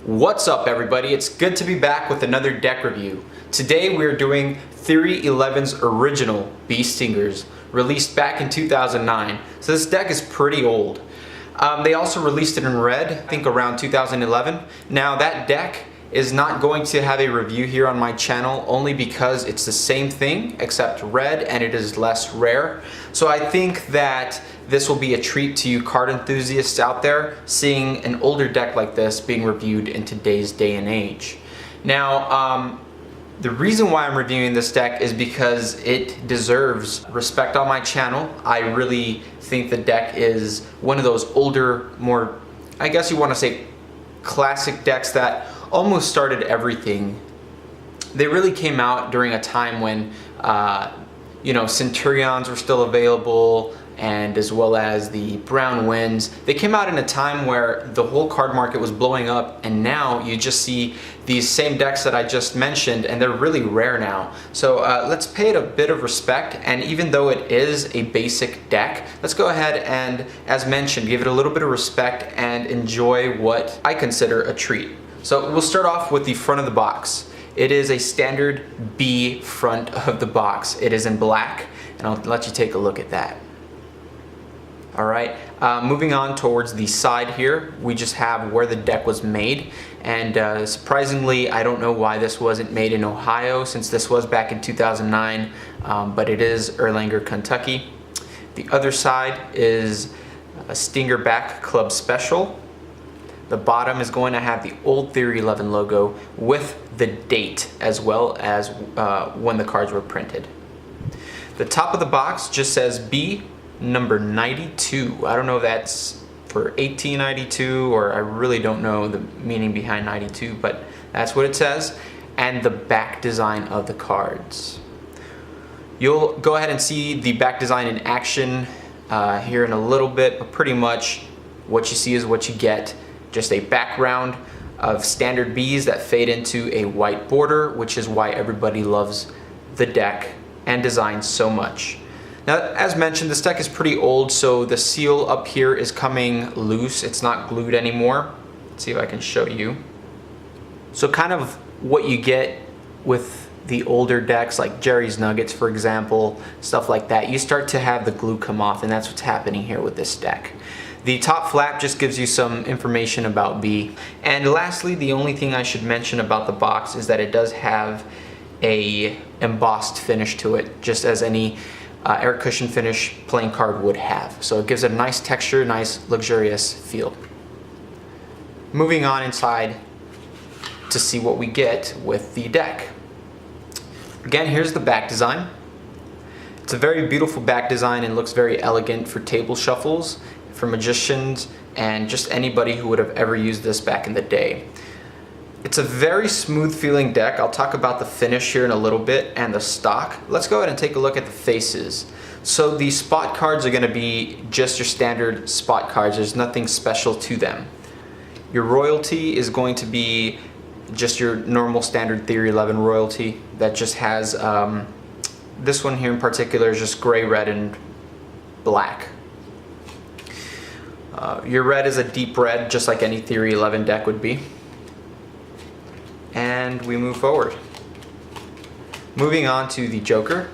What's up everybody? It's good to be back with another deck review. Today we're doing Theory 11's original Bee Stingers, released back in 2009. So this deck is pretty old. They also released it in red, I think around 2011. Now that deck is not going to have a review here on my channel only because it's the same thing except red and it is less rare. So I think that this will be a treat to you card enthusiasts out there seeing an older deck like this being reviewed in today's day and age. Now, the reason why I'm reviewing this deck is because it deserves respect on my channel. I really think the deck is one of those older, more, I guess you want to say, classic decks that almost started everything. They really came out during a time when, Centurions were still available, and as well as the Brown Winds. They came out in a time where the whole card market was blowing up, and now you just see these same decks that I just mentioned, and they're really rare now. So let's pay it a bit of respect, and even though it is a basic deck, let's go ahead and, as mentioned, give it a little bit of respect and enjoy what I consider a treat. So we'll start off with the front of the box. It is a standard B front of the box. It is in black, and I'll let you take a look at that. All right, moving on towards the side here, we just have where the deck was made. And surprisingly, I don't know why this wasn't made in Ohio, since this was back in 2009, but it is Erlanger, Kentucky. The other side is a Stinger Back Club Special. The bottom is going to have the old Theory 11 logo with the date as well as when the cards were printed. The top of the box just says B number 92. I don't know if that's for 1892 or I really don't know the meaning behind 92, but that's what it says. And the back design of the cards. You'll go ahead and see the back design in action here in a little bit, but pretty much what you see is what you get. Just a background of standard Bs that fade into a white border, which is why everybody loves the deck and design so much. Now, as mentioned, this deck is pretty old, so the seal up here is coming loose. It's not glued anymore. Let's see if I can show you. So kind of what you get with the older decks, like Jerry's Nuggets, for example, stuff like that, you start to have the glue come off, and that's what's happening here with this deck. The top flap just gives you some information about B. And lastly, the only thing I should mention about the box is that it does have a embossed finish to it, just as any air cushion finish playing card would have. So it gives it a nice texture, nice luxurious feel. Moving on inside to see what we get with the deck. Again, here's the back design. It's a very beautiful back design and looks very elegant for table shuffles, for magicians, and just anybody who would have ever used this back in the day. It's a very smooth feeling deck. I'll talk about the finish here in a little bit and the stock. Let's go ahead and take a look at the faces. So the spot cards are going to be just your standard spot cards. There's nothing special to them. Your royalty is going to be just your normal standard Theory 11 royalty that just has, this one here in particular is just gray, red, and black. Your red is a deep red, just like any Theory 11 deck would be. And we move forward. Moving on to the Joker.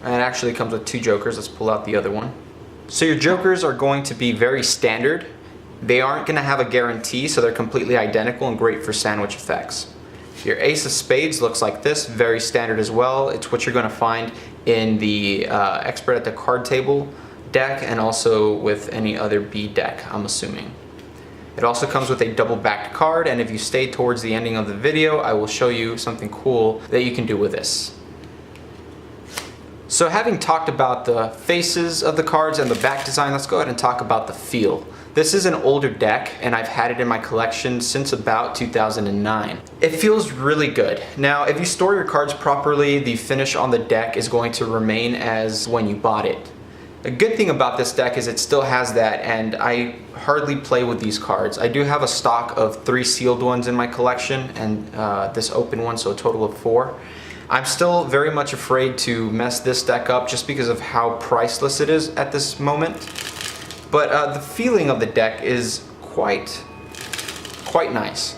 And it actually comes with two Jokers. Let's pull out the other one. So your Jokers are going to be very standard. They aren't going to have a guarantee, so they're completely identical and great for sandwich effects. Your Ace of Spades looks like this, very standard as well. It's what you're going to find in the Expert at the Card Table deck and also with any other B deck, I'm assuming. It also comes with a double-backed card, and if you stay towards the ending of the video, I will show you something cool that you can do with this. So having talked about the faces of the cards and the back design, let's go ahead and talk about the feel. This is an older deck, and I've had it in my collection since about 2009. It feels really good. Now, if you store your cards properly, the finish on the deck is going to remain as when you bought it. A good thing about this deck is it still has that, and I hardly play with these cards. I do have a stock of 3 sealed ones in my collection and this open one, so a total of 4. I'm still very much afraid to mess this deck up just because of how priceless it is at this moment. But the feeling of the deck is quite nice.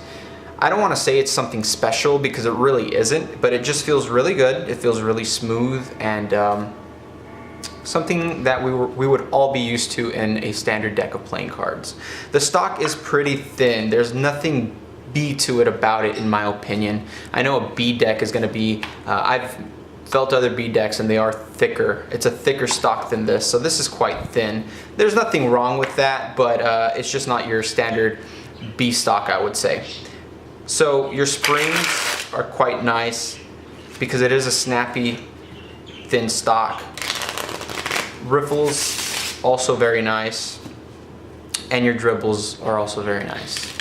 I don't want to say it's something special because it really isn't, but it just feels really good. It feels really smooth and something that we would all be used to in a standard deck of playing cards. The stock is pretty thin. There's nothing B to it about it, in my opinion. I know a B deck is going to be, I've felt other B decks and they are thicker. It's a thicker stock than this, so this is quite thin. There's nothing wrong with that, but it's just not your standard B stock, I would say. So your springs are quite nice because it is a snappy, thin stock. Riffles, also very nice. And your dribbles are also very nice.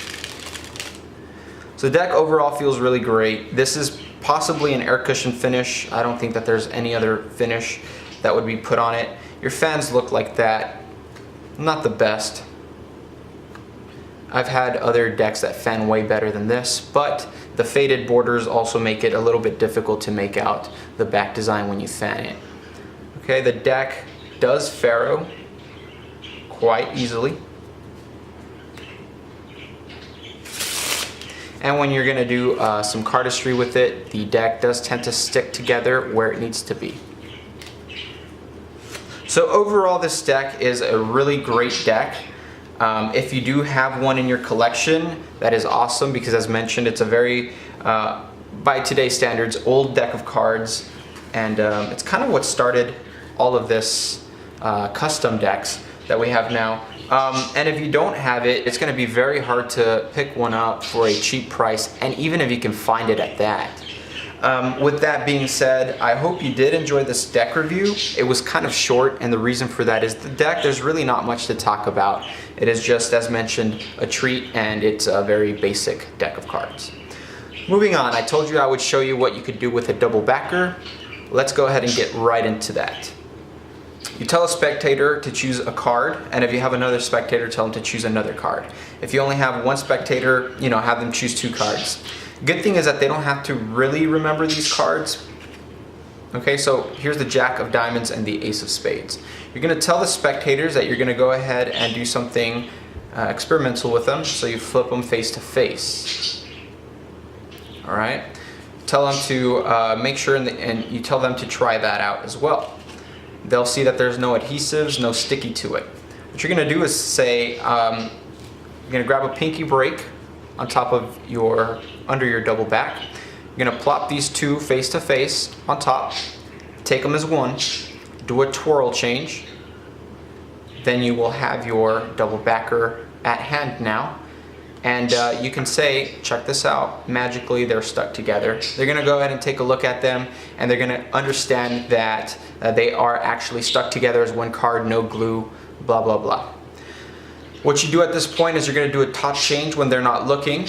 So the deck overall feels really great. This is possibly an air cushion finish. I don't think that there's any other finish that would be put on it. Your fans look like that. Not the best. I've had other decks that fan way better than this, but the faded borders also make it a little bit difficult to make out the back design when you fan it. Okay, the deck does faro quite easily. And when you're going to do some cardistry with it, the deck does tend to stick together where it needs to be. So overall, this deck is a really great deck. If you do have one in your collection, that is awesome because, as mentioned, it's a very, by today's standards, old deck of cards. And it's kind of what started all of this custom decks that we have now. And if you don't have it, it's going to be very hard to pick one up for a cheap price, and even if you can find it at that. With that being said, I hope you did enjoy this deck review. It was kind of short, and the reason for that is the deck, there's really not much to talk about. It is just, as mentioned, a treat, and it's a very basic deck of cards. Moving on, I told you I would show you what you could do with a double backer. Let's go ahead and get right into that. You tell a spectator to choose a card, and if you have another spectator, tell them to choose another card. If you only have one spectator, have them choose 2 cards. Good thing is that they don't have to really remember these cards. Okay, so here's the Jack of Diamonds and the Ace of Spades. You're going to tell the spectators that you're going to go ahead and do something experimental with them, so you flip them face to face. All right, tell them to make sure, and you tell them to try that out as well. They'll see that there's no adhesives, no sticky to it. What you're going to do is say, you're going to grab a pinky break on top of under your double back. You're going to plop these 2 face to face on top, take them as one, do a twirl change, then you will have your double backer at hand now. And you can say, check this out, magically they're stuck together. They're going to go ahead and take a look at them, and they're going to understand that they are actually stuck together as one card, no glue, blah, blah, blah. What you do at this point is you're going to do a top change when they're not looking.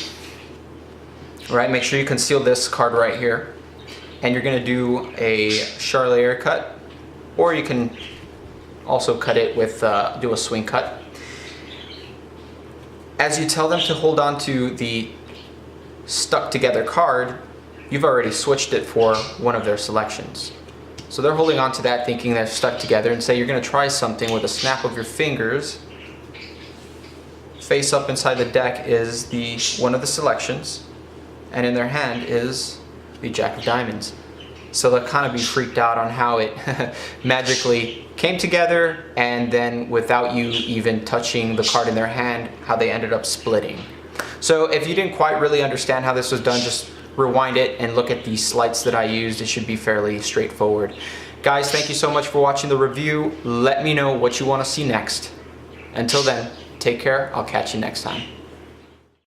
Right, make sure you conceal this card right here. And you're going to do a Charlier cut, or you can also cut it with, do a swing cut. As you tell them to hold on to the stuck together card, you've already switched it for one of their selections. So they're holding on to that thinking they're stuck together, and say you're going to try something with a snap of your fingers. Face up inside the deck is one of the selections, and in their hand is the Jack of Diamonds. So they'll kind of be freaked out on how it magically came together, and then without you even touching the card in their hand, how they ended up splitting. So if you didn't quite really understand how this was done, just rewind it and look at the sleights that I used. It should be fairly straightforward. Guys, thank you so much for watching the review. Let me know what you want to see next. Until then, take care. I'll catch you next time.